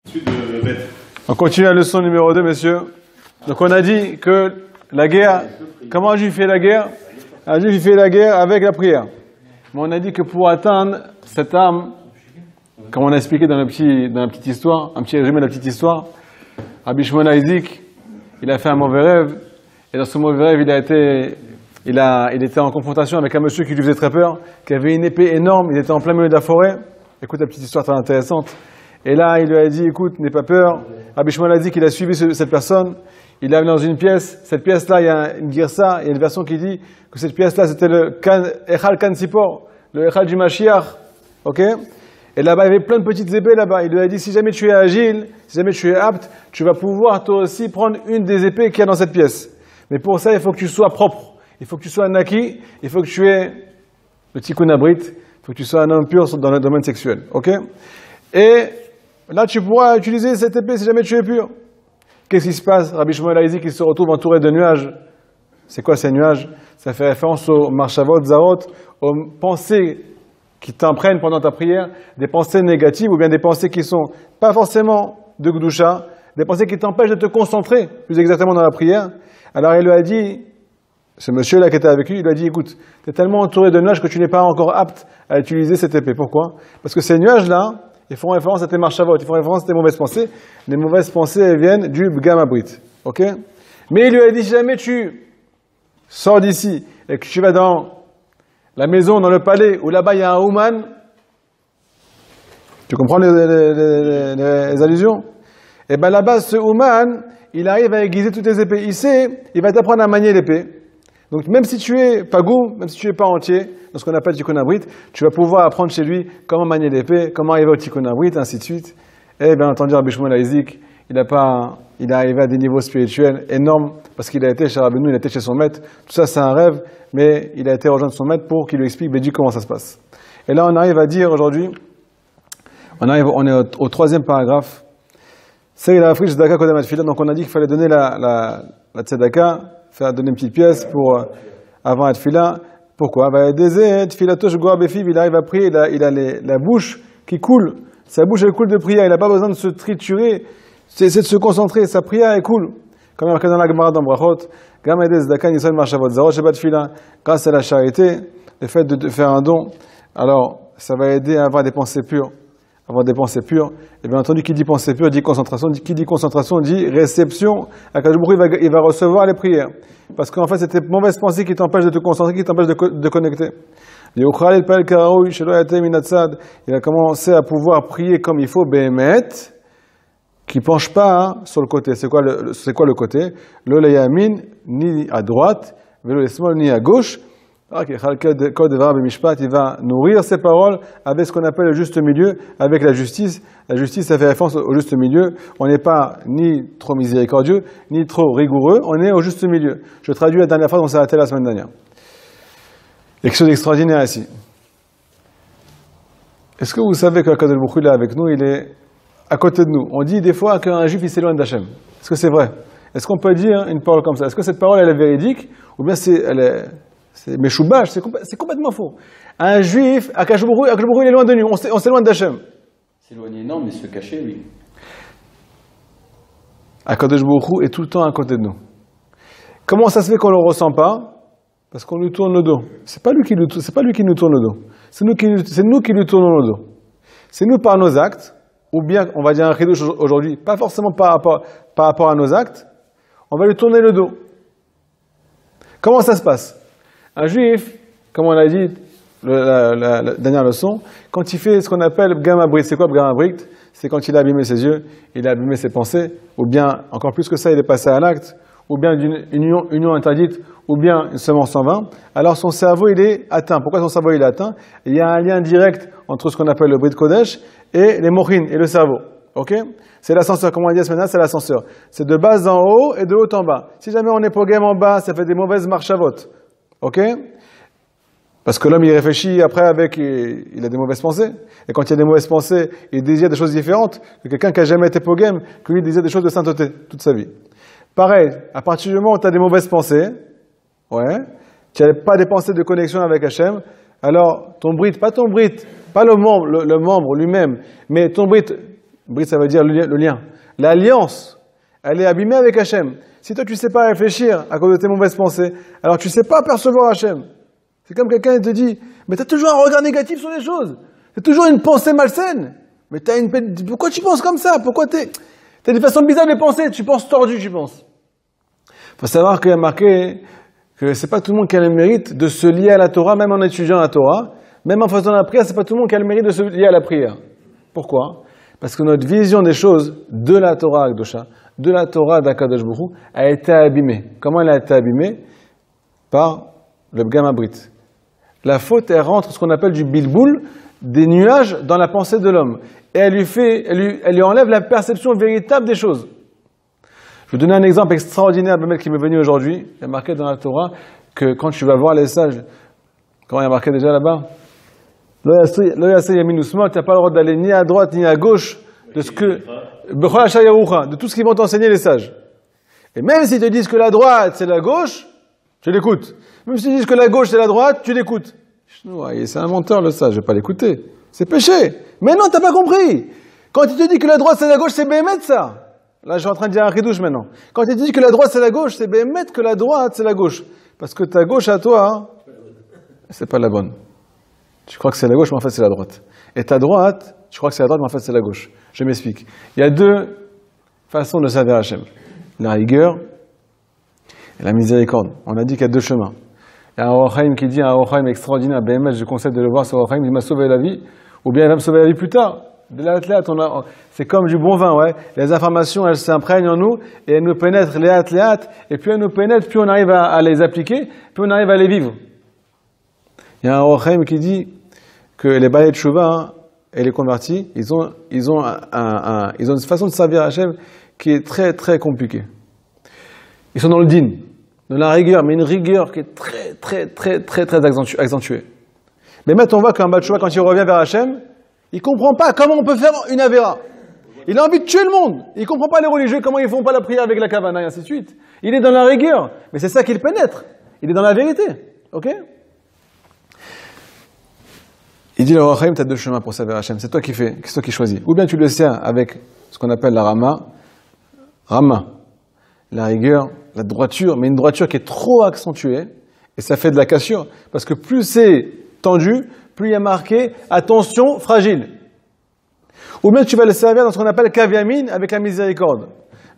On continue la leçon numéro 2, messieurs. Donc on a dit que la guerre, comment un juif fait la guerre? Un juif fait la guerre avec la prière. Mais on a dit que pour atteindre cette arme, comme on a expliqué dans la petite histoire, un petit résumé de la petite histoire, Rabbi Shimon Aizik, il a fait un mauvais rêve, et dans ce mauvais rêve, il était en confrontation avec un monsieur qui lui faisait très peur, qui avait une épée énorme, il était en plein milieu de la forêt. Écoute la petite histoire très intéressante. Et là, il lui a dit, écoute, n'aie pas peur. Rabbi Shimon a dit qu'il a suivi cette personne. Il l'a amené dans une pièce. Cette pièce-là, il y a une girsa, il y a une version qui dit que cette pièce-là, c'était le Echal Kan Sipor, le Echal du Mashiach. Ok? Et là-bas, il y avait plein de petites épées là-bas. Il lui a dit, si jamais tu es agile, si jamais tu es apte, tu vas pouvoir toi aussi prendre une des épées qu'il y a dans cette pièce. Mais pour ça, il faut que tu sois propre. Il faut que tu sois naki. Il faut que tu aies le tikkun abrit. Il faut que tu sois un homme pur dans le domaine sexuel. Ok? Et là, tu pourras utiliser cette épée si jamais tu es pur. Qu'est-ce qui se passe? Rabbi Shimon Aizik, il se retrouve entouré de nuages. C'est quoi ces nuages? Ça fait référence aux marshavot, zarot, aux pensées qui t'imprègnent pendant ta prière, des pensées négatives ou bien des pensées qui sont pas forcément de Gdusha, des pensées qui t'empêchent de te concentrer plus exactement dans la prière. Alors il lui a dit, ce monsieur-là qui était avec lui, il lui a dit, écoute, tu es tellement entouré de nuages que tu n'es pas encore apte à utiliser cette épée. Pourquoi? Parce que ces nuages-là, ils font référence à tes marshavot, ils font référence à tes mauvaises pensées. Les mauvaises pensées, elles viennent du Bgam Abrit. Ok? Mais il lui a dit, si jamais tu sors d'ici et que tu vas dans la maison, dans le palais, où là-bas il y a un Ouman, tu comprends les allusions? Et bien là-bas, ce Ouman, il arrive à aiguiser toutes les épées. Il va t'apprendre à manier l'épée. Donc même si tu es pagou, même si tu n'es pas entier, dans ce qu'on appelle tikkun abrit, tu vas pouvoir apprendre chez lui comment manier l'épée, comment arriver au tikkun abrit, ainsi de suite. Et bien entendu, Rabbi Shimon Aizik, il est arrivé à des niveaux spirituels énormes, parce qu'il a été chez Rabbeinu, il a été chez son maître. Tout ça, c'est un rêve, mais il a été rejoindre son maître pour qu'il lui explique comment ça se passe. Et là, on arrive à dire aujourd'hui, on est au troisième paragraphe. C'est la friche tzedaka kodem atfila. Donc on a dit qu'il fallait donner la tzedaka, donner une petite pièce pour avant atfila. Pourquoi? Il arrive à prier, il a la bouche qui coule. Sa bouche elle coule de prière. Il n'a pas besoin de se triturer, c'est de se concentrer. Sa prière est cool. Comme il y a marqué dans la Gemara dans Brachot, grâce à la charité, le fait de faire un don, alors ça va aider à avoir des pensées pures. Avoir des pensées pures. Et bien entendu, qui dit pensée pure dit concentration. Qui dit concentration dit réception. Akadosh Baruch Hu, il va recevoir les prières. Parce qu'en fait, c'est tes mauvaises pensées qui t'empêchent de te concentrer, qui t'empêchent de connecter. Il a commencé à pouvoir prier comme il faut, Behemet, qui ne penche pas sur le côté. C'est quoi le côté? Le yamin, ni à droite, le small, ni à gauche. Il va nourrir ses paroles avec ce qu'on appelle le juste milieu, avec la justice. La justice, ça fait référence au juste milieu. On n'est pas ni trop miséricordieux, ni trop rigoureux, on est au juste milieu. Je traduis la dernière phrase, on s'est arrêté la semaine dernière. Et quelque chose d'extraordinaire ici. Est-ce que vous savez que Akadosh Baruch Hu est avec nous, il est à côté de nous? On dit des fois qu'un juif il s'éloigne d'Hachem. Est-ce que c'est vrai? Est-ce qu'on peut dire une parole comme ça? Est-ce que cette parole elle est véridique? Ou bien c'est Meshoubash, c'est complètement faux. Un juif, Akadosh Baruch Hu, il est loin de nous, on s'éloigne d'Hachem. S'éloigner non, mais se cacher, oui. Akadosh Baruch Hu est tout le temps à côté de nous. Comment ça se fait qu'on ne le ressent pas? Parce qu'on lui tourne le dos. C'est pas lui qui nous tourne le dos. C'est nous qui lui tournons le dos. C'est nous par nos actes, ou bien, on va dire un chidouche aujourd'hui, pas forcément par rapport à nos actes, on va lui tourner le dos. Comment ça se passe? Un juif, comme on l'a dit la dernière leçon, quand il fait ce qu'on appelle Bgam Abrit, c'est quoi Bgam Abrit? C'est quand il a abîmé ses yeux, il a abîmé ses pensées, ou bien, encore plus que ça, il est passé à l'acte, ou bien d'une union interdite, ou bien une semence en vain, alors son cerveau il est atteint. Pourquoi son cerveau il est atteint? Il y a un lien direct entre ce qu'on appelle le Brit Kodesh et les mochines et le cerveau. Ok? C'est l'ascenseur, comme on l'a dit la semaine dernière, c'est l'ascenseur. C'est de bas en haut et de haut en bas. Si jamais on est pogem en bas, ça fait des mauvaises marshavot. Ok? Parce que l'homme il réfléchit après il a des mauvaises pensées. Et quand il y a des mauvaises pensées, il désire des choses différentes que quelqu'un qui n'a jamais été pogem, que lui désire des choses de sainteté toute sa vie. Pareil, à partir du moment où tu as des mauvaises pensées, tu n'as pas des pensées de connexion avec Hachem, alors ton brit, pas le membre lui-même, mais ton brit Brit, ça veut dire le lien. L'alliance, elle est abîmée avec Hachem. Si toi, tu ne sais pas réfléchir à cause de tes mauvaises pensées, alors tu ne sais pas percevoir Hachem. C'est comme quelqu'un qui te dit, mais tu as toujours un regard négatif sur les choses. Tu as toujours une pensée malsaine. Mais pourquoi tu penses comme ça? Pourquoi tu as des façons bizarres de penser? Tu penses tordu, tu penses. Il faut savoir qu'il y a marqué que c'est pas tout le monde qui a le mérite de se lier à la Torah, même en étudiant la Torah, même en faisant la prière, c'est pas tout le monde qui a le mérite de se lier à la prière. Pourquoi? Parce que notre vision des choses de la Torah Akdosha, de la Torah d'Akadosh Baruch Hu, a été abîmée. Comment elle a été abîmée? Par le Pgam Habrit. La faute, elle rentre ce qu'on appelle du bilboul, des nuages dans la pensée de l'homme. Et elle lui enlève la perception véritable des choses. Je vais vous donner un exemple extraordinaire qui m'est venu aujourd'hui. Il y a marqué dans la Torah que quand tu vas voir les sages, comment il y a marqué déjà là-bas? Tu n'as pas le droit d'aller ni à droite ni à gauche de tout ce qu'ils vont t'enseigner les sages. Et même s'ils te disent que la droite c'est la gauche, tu l'écoutes. Même s'ils disent que la gauche c'est la droite, tu l'écoutes. C'est un menteur le sage, je ne vais pas l'écouter. C'est péché. Mais non, tu n'as pas compris. Quand il te dit que la droite c'est la gauche, c'est béhémet ça. Là, je suis en train de dire un ridouche maintenant. Quand il te dit que la droite c'est la gauche, c'est béhémet que la droite c'est la gauche. Parce que ta gauche à toi, c'est pas la bonne. Tu crois que c'est la gauche, mais en fait c'est la droite. Et ta droite, tu crois que c'est la droite, mais en fait c'est la gauche. Je m'explique. Il y a deux façons de servir Hachem. La rigueur et la miséricorde. On a dit qu'il y a deux chemins. Il y a un Orachaim qui dit, un Orachaim extraordinaire, BMS, je conseille de le voir, ce Orachaim, il m'a sauvé la vie, ou bien il va me sauver la vie plus tard. De l'athlète, c'est comme du bon vin, ouais. Les informations, elles s'imprègnent en nous, et elles nous pénètrent les athlètes, et plus elles nous pénètrent, plus on arrive à les appliquer, plus on arrive à les vivre. Il y a un Orachaim qui dit que les balais de Chouva et les convertis, ils ont une façon de servir Hachem qui est très très compliquée. Ils sont dans le din, de la rigueur, mais une rigueur qui est très accentuée. Mais maintenant, on voit qu'un Baal Tshuva, quand il revient vers Hachem, il ne comprend pas comment on peut faire une Avera. Il a envie de tuer le monde. Il ne comprend pas les religieux, comment ils ne font pas la prière avec la Kavana, et ainsi de suite. Il est dans la rigueur, mais c'est ça qui le pénètre. Il est dans la vérité. Ok? Il dit, le Orachaim, tu as deux chemins pour servir Hachem. C'est toi qui fais, c'est toi qui choisis. Ou bien tu le sers avec ce qu'on appelle la Rama, la rigueur, la droiture, mais une droiture qui est trop accentuée, et ça fait de la cassure. Parce que plus c'est tendu, plus il y a marqué attention fragile. Ou bien tu vas le servir dans ce qu'on appelle kaviamine avec la miséricorde.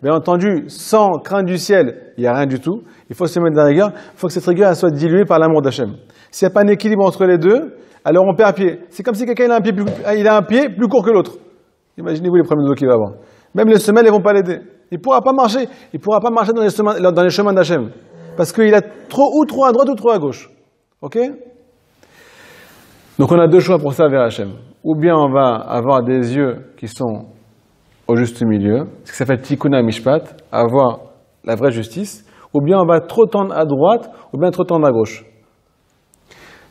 Bien entendu, sans crainte du ciel, il n'y a rien du tout. Il faut se mettre de la rigueur. Il faut que cette rigueur soit diluée par l'amour d'Hachem. S'il n'y a pas un équilibre entre les deux, alors on perd pied. C'est comme si quelqu'un a un pied plus court que l'autre. Imaginez-vous les problèmes de dos qu'il va avoir. Même les semelles, elles ne vont pas l'aider. Il ne pourra pas marcher. Il ne pourra pas marcher dans les chemins d'Hachem. Parce qu'il a trop à droite ou trop à gauche. Ok? Donc on a deux choix pour ça vers Hachem. Ou bien on va avoir des yeux qui sont au juste milieu, ce qui s'appelle Tikkun Mishpat, avoir la vraie justice, ou bien on va trop tendre à droite, ou bien trop tendre à gauche.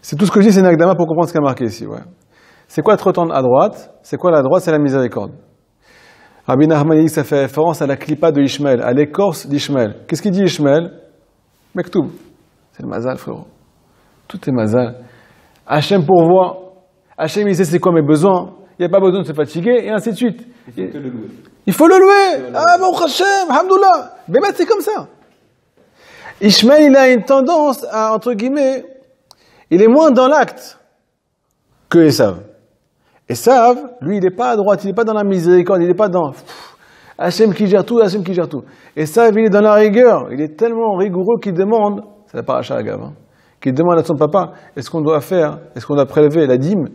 C'est tout ce que je dis, c'est une akdama pour comprendre ce qu'il y a marqué ici. Ouais. C'est quoi trop tendre à droite? C'est quoi la droite? C'est la miséricorde. Rabbi Nachman dit que ça fait référence à la clipa de Ishmaël, à l'écorce d'Ishmaël. Qu'est-ce qu'il dit Ishmaël? Mektoub. C'est le mazal, frérot. Tout est mazal. Hachem pourvoit. Hachem, il sait c'est quoi mes besoins. Il n'y a pas besoin de se fatiguer, et ainsi de suite. Il faut le louer. Il faut le louer. Ah, bon, Hachem, hamdoullah. Bémet, c'est comme ça. Ishmaël, il a une tendance à, entre guillemets, il est moins dans l'acte que Esav. Esav, lui, il n'est pas à droite, il n'est pas dans la miséricorde, il n'est pas dans Hachem qui gère tout, Hachem qui gère tout. Esav, il est dans la rigueur. Il est tellement rigoureux qu'il demande, c'est la paracha Agav, qu'il demande à son papa, est-ce qu'on doit faire, est-ce qu'on doit prélever la dîme,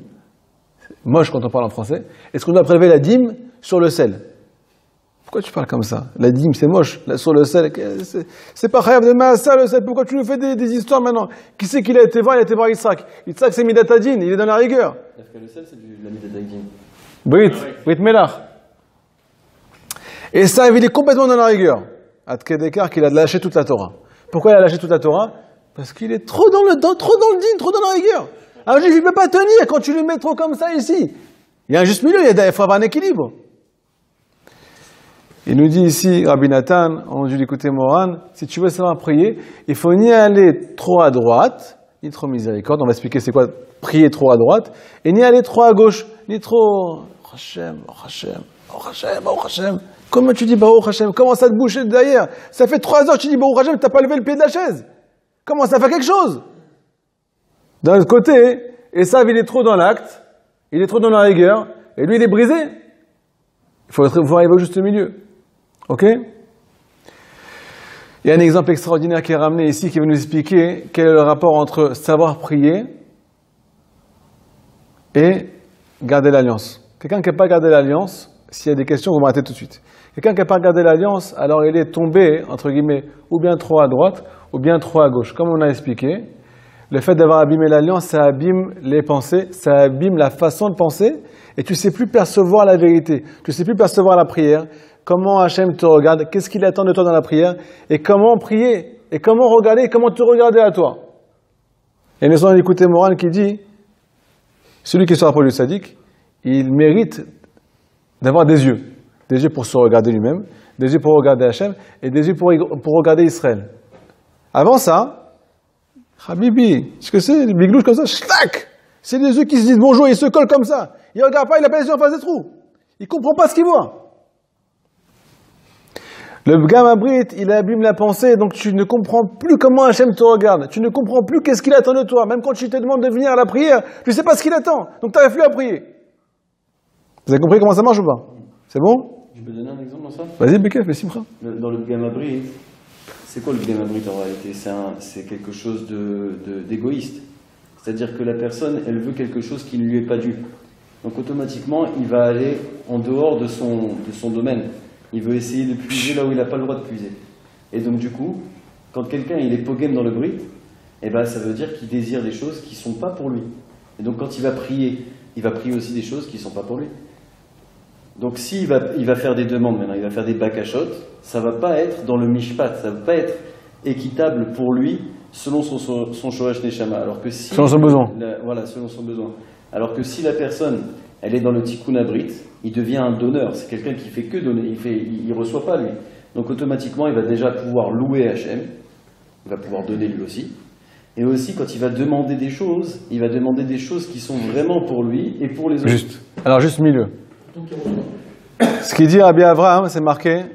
moche quand on parle en français, est-ce qu'on doit prélever la dîme sur le sel? Pourquoi tu parles comme ça? La dîme, c'est moche, sur le sel, c'est pas khayab de Maasa le sel, pourquoi tu nous fais des histoires maintenant? Qui c'est qu'il a été voir? Il a été voir Yitzhak. Yitzhak, c'est Midatadin, il est dans la rigueur. Parce que le sel, c'est de la Midatadin. Brit Melach. Et ça, il est complètement dans la rigueur. Adkedekar, qu'il a lâché toute la Torah. Pourquoi il a lâché toute la Torah? Parce qu'il est trop dans le din, trop dans la rigueur. Un juif, il ne peut pas tenir quand tu le mets trop comme ça ici. Il y a un juste milieu, il faut avoir un équilibre. Il nous dit ici, Rabbi Nathan, on a dû l'écouter Moran, si tu veux savoir prier, il faut ni aller trop à droite, ni trop miséricorde, on va expliquer c'est quoi prier trop à droite, et ni aller trop à gauche, ni trop Hashem, oh Hashem, oh Hashem, oh Hashem. Comment tu dis Baruch Hashem? Comment ça te bouge derrière? Ça fait 3 heures que tu dis Baruch Hashem, t'as pas levé le pied de la chaise. Comment ça fait quelque chose? D'un autre côté, Esav, il est trop dans l'acte, il est trop dans la rigueur, et lui, il est brisé. Il faut arriver au juste milieu. Ok? Il y a un exemple extraordinaire qui est ramené ici, qui va nous expliquer quel est le rapport entre savoir prier et garder l'alliance. Quelqu'un qui n'a pas gardé l'alliance, s'il y a des questions, vous m'arrêtez tout de suite. Quelqu'un qui n'a pas gardé l'alliance, alors il est tombé, entre guillemets, ou bien trop à droite, ou bien trop à gauche. Comme on a expliqué, le fait d'avoir abîmé l'alliance, ça abîme les pensées, ça abîme la façon de penser, et tu ne sais plus percevoir la vérité, tu ne sais plus percevoir la prière, comment Hachem te regarde, qu'est-ce qu'il attend de toi dans la prière, et comment prier, et comment regarder, et comment te regarder à toi. Et nous avons écouté Moran qui dit, celui qui se rapproche du sadique, il mérite d'avoir des yeux pour se regarder lui-même, des yeux pour regarder Hachem, et des yeux pour regarder Israël. Avant ça, Habibi, ce que c'est, les biglouches comme ça, schlac, c'est des yeux qui se disent bonjour, ils se collent comme ça. Il ne regarde pas, il n'a pas les yeux en face des trous. Il ne comprend pas ce qu'il voit. Le Gamabrit, il abîme la pensée, donc tu ne comprends plus comment Hachem te regarde. Tu ne comprends plus qu'est-ce qu'il attend de toi. Même quand tu te demandes de venir à la prière, tu ne sais pas ce qu'il attend. Donc tu n'arrives plus à prier. Vous avez compris comment ça marche ou pas? C'est bon? Je peux donner un exemple dans ça? Vas-y, Bekef, fais Simcha. Dans le Gamabrit, c'est quoi le Gamabrit en réalité? C'est quelque chose d'égoïste. C'est-à-dire que la personne, elle veut quelque chose qui ne lui est pas dû. Donc automatiquement, il va aller en dehors de son domaine. Il veut essayer de puiser là où il n'a pas le droit de puiser. Et donc du coup, quand quelqu'un il est pogem dans le brit, eh ben, ça veut dire qu'il désire des choses qui ne sont pas pour lui. Et donc quand il va prier aussi des choses qui ne sont pas pour lui. Donc s'il va faire des demandes maintenant, il va faire des bakashot, ça ne va pas être dans le mishpat, ça ne va pas être équitable pour lui selon son shorash neshama. Alors que si, selon son besoin. Voilà, selon son besoin. Alors que si la personne, elle est dans le tikkun abrit, il devient un donneur. C'est quelqu'un qui fait que donner, il reçoit pas lui. Donc automatiquement, il va déjà pouvoir louer Hachem, il va pouvoir donner lui aussi. Et aussi, quand il va demander des choses, il va demander des choses qui sont vraiment pour lui et pour les autres. Juste. Alors juste milieu. Ce qu'il dit Rabbi Avraham, c'est marqué.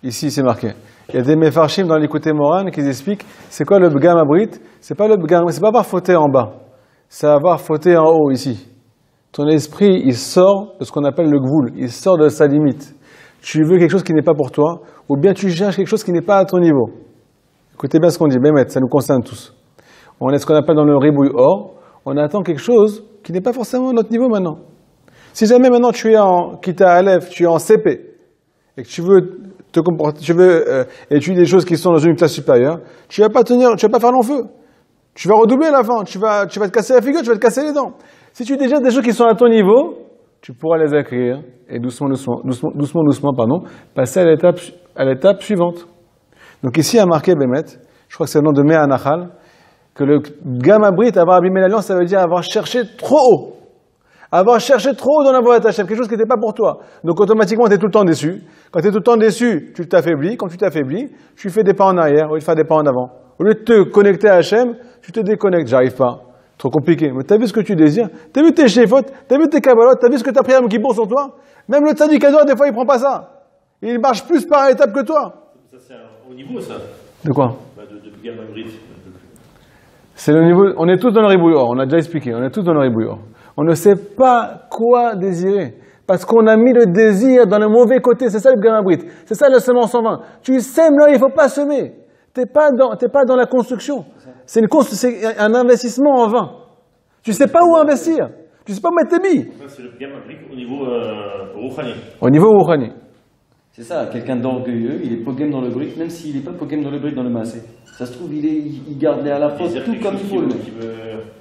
Ici, c'est marqué. Il y a des mefarshim dans l'écouté Moran qui expliquent c'est quoi le bgam abrit. C'est pas avoir fauté en bas. C'est avoir fauté en haut ici. Ton esprit, il sort de ce qu'on appelle le gvoul, il sort de sa limite. Tu veux quelque chose qui n'est pas pour toi, ou bien tu cherches quelque chose qui n'est pas à ton niveau. Écoutez bien ce qu'on dit, Bémet, ça nous concerne tous. On est ce qu'on appelle dans le ribouille or, on attend quelque chose qui n'est pas forcément à notre niveau maintenant. Si jamais maintenant tu es en Kita Aleph, tu es en CP, et que tu veux te comporter, étudier des choses qui sont dans une classe supérieure, tu vas pas faire long feu. Tu vas redoubler à la fin, tu vas te casser la figure, tu vas te casser les dents. Si tu déjettes des choses qui sont à ton niveau, tu pourras les acquérir et doucement, passer à l'étape suivante. Donc ici, il y a marqué Bémet, je crois que c'est le nom de Mea Nachal, que le Gamabrit, avoir abîmé l'alliance, ça veut dire avoir cherché trop haut. Avoir cherché trop haut dans la voie de Hachem, quelque chose qui n'était pas pour toi. Donc automatiquement, tu es tout le temps déçu. Quand tu es tout le temps déçu, tu t'affaiblis. Quand tu t'affaiblis, tu fais des pas en arrière au lieu de faire des pas en avant. Au lieu de te connecter à Hachem, tu te déconnectes. J'arrive pas. Trop compliqué. Mais tu as vu ce que tu désires, tu as vu tes shefot, tu as vu tes kabbalot, tu as vu ce que tu as pris à Yom Kippour sur toi. Même le tzaddik Ador, des fois, il prend pas ça. Il marche plus par étapes que toi. Ça, c'est au niveau, ça. De quoi? De Gamabrit. C'est le niveau. On est tous dans le ribouillor. On a déjà expliqué. On est tous dans le ribouillor. On ne sait pas quoi désirer. Parce qu'on a mis le désir dans le mauvais côté. C'est ça le Gamabrit. C'est ça la semence en vain. Tu sèmes là, il ne faut pas semer. T'es pas dans la construction. C'est un investissement en vain. Tu sais pas où investir. Tu sais pas où mettre tes billes. C'est le Gamabrit au niveau Rouhani. Au niveau Rouhani. C'est ça, quelqu'un d'orgueilleux, il est pogem dans le brit, même s'il n'est pas pogem dans le brit dans le massé. Ça se trouve, il garde à la fois tout comme il faut le mec.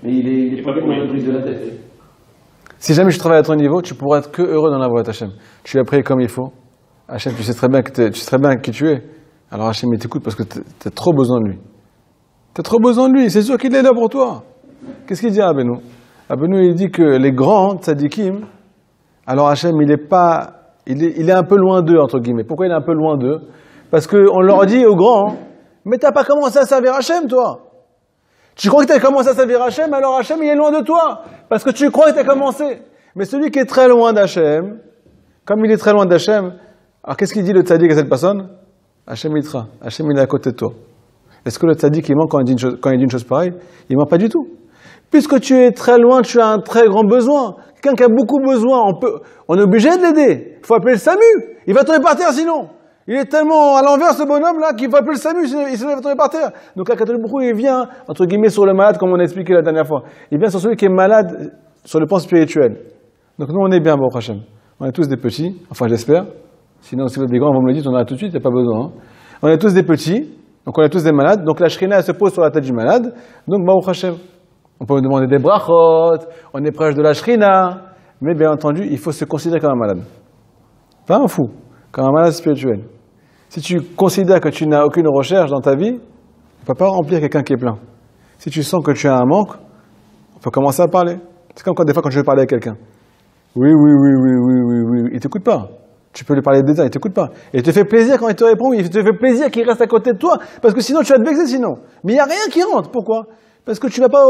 Mais il est pogem dans le brit de la tête. Si jamais tu travailles à ton niveau, tu pourras être que heureux dans la voie d'Hachem. Tu vas prier comme il faut. Hachem, tu sais très bien qui tu es. Alors Hachem, il t'écoute parce que tu as trop besoin de lui. Tu as trop besoin de lui, c'est sûr qu'il est là pour toi. Qu'est-ce qu'il dit à Abenou? Abenou, il dit que les grands tzadikim, alors Hachem, il est un peu loin d'eux, entre guillemets. Pourquoi il est un peu loin d'eux? Parce qu'on leur dit aux grands, mais t'as pas commencé à servir Hachem, toi. Tu crois que tu as commencé à servir Hachem, alors Hachem, il est loin de toi. Parce que tu crois que tu as commencé. Mais celui qui est très loin d'Hachem, comme il est très loin d'Hachem, alors qu'est-ce qu'il dit le tzaddik à cette personne? Hachem Yitra, Hachem il est à côté de toi. Est-ce que le tzaddik il ment quand il dit une chose pareille? Il ment pas du tout. Puisque tu es très loin, tu as un très grand besoin. Quelqu'un qui a beaucoup besoin, on est obligé de l'aider. Il faut appeler le SAMU. Il va tomber par terre sinon. Il est tellement à l'envers ce bonhomme-là qu'il faut appeler le SAMU, il va tomber par terre. Donc la catholique beaucoup, il vient, entre guillemets, sur le malade, comme on a expliqué la dernière fois. Il vient sur celui qui est malade sur le plan spirituel. Donc nous, on est bien, Baruch Hashem. On est tous des petits, enfin j'espère. Sinon, si vous êtes des grands, vous me le dites, on en a tout de suite, il n'y a pas besoin. Hein. On est tous des petits, donc on est tous des malades. Donc la shrina, elle se pose sur la tête du malade. Donc Baruch Hashem. On peut demander des brachot, on est proche de la shrina. Mais bien entendu, il faut se considérer comme un malade. Pas un fou, comme un malade spirituel. Si tu considères que tu n'as aucune recherche dans ta vie, on ne peut pas remplir quelqu'un qui est plein. Si tu sens que tu as un manque, on peut commencer à parler. C'est comme des fois quand je veux parler à quelqu'un. Oui, il ne t'écoute pas. Tu peux lui parler de détails, il ne t'écoute pas. Et il te fait plaisir quand il te répond, il te fait plaisir qu'il reste à côté de toi, parce que sinon tu vas te vexer sinon. Mais il n'y a rien qui rentre. Pourquoi? Parce que tu ne vas pas